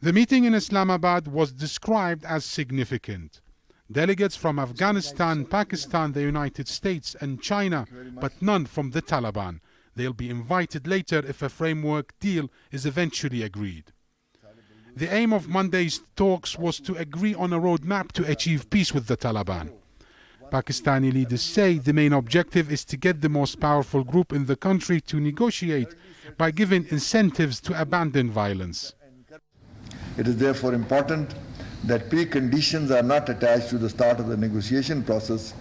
The meeting in Islamabad was described as significant. Delegates from Afghanistan, Pakistan, the United States and China, but none from the Taliban. They'll be invited later if a framework deal is eventually agreed. The aim of Monday's talks was to agree on a roadmap to achieve peace with the Taliban. Pakistani leaders say the main objective is to get the most powerful group in the country to negotiate by giving incentives to abandon violence. It is therefore important that preconditions are not attached to the start of the negotiation process.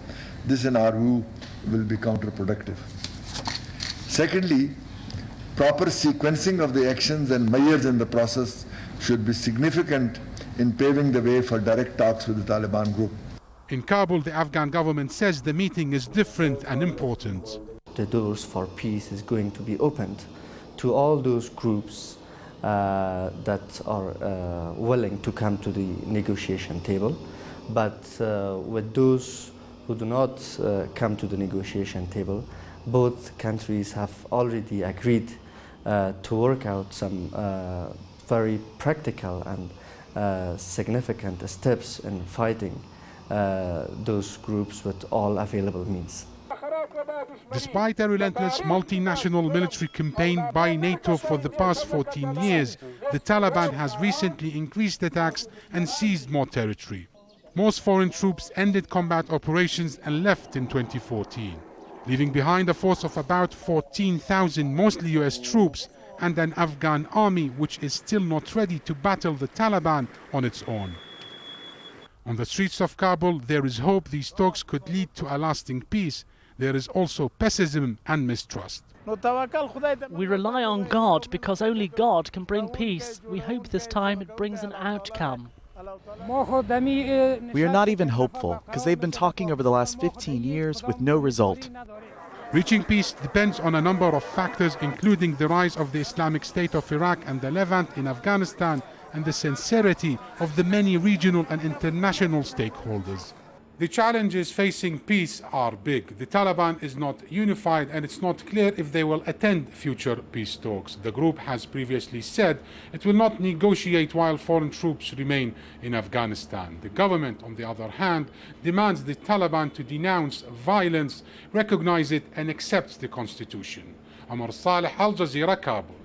This, in our view, will be counterproductive. Secondly, proper sequencing of the actions and measures in the process should be significant in paving the way for direct talks with the Taliban group. In Kabul, the Afghan government says the meeting is different and important. The doors for peace is going to be opened to all those groups that are willing to come to the negotiation table, but with those who do not come to the negotiation table, both countries have already agreed to work out some very practical and significant steps in fighting those groups with all available means. Despite a relentless multinational military campaign by NATO for the past 14 years, the Taliban has recently increased attacks and seized more territory. Most foreign troops ended combat operations and left in 2014, leaving behind a force of about 14,000 mostly US troops and an Afghan army which is still not ready to battle the Taliban on its own. On the streets of Kabul, there is hope these talks could lead to a lasting peace. There is also pessimism and mistrust. We rely on God because only God can bring peace. We hope this time it brings an outcome. We are not even hopeful because they've been talking over the last 15 years with no result. Reaching peace depends on a number of factors, including the rise of the Islamic State of Iraq and the Levant in Afghanistan and the sincerity of the many regional and international stakeholders. The challenges facing peace are big. The Taliban is not unified and it's not clear if they will attend future peace talks. The group has previously said it will not negotiate while foreign troops remain in Afghanistan. The government, on the other hand, demands the Taliban to denounce violence, recognize it and accept the constitution. Amar Saleh, Al Jazeera, Kabul.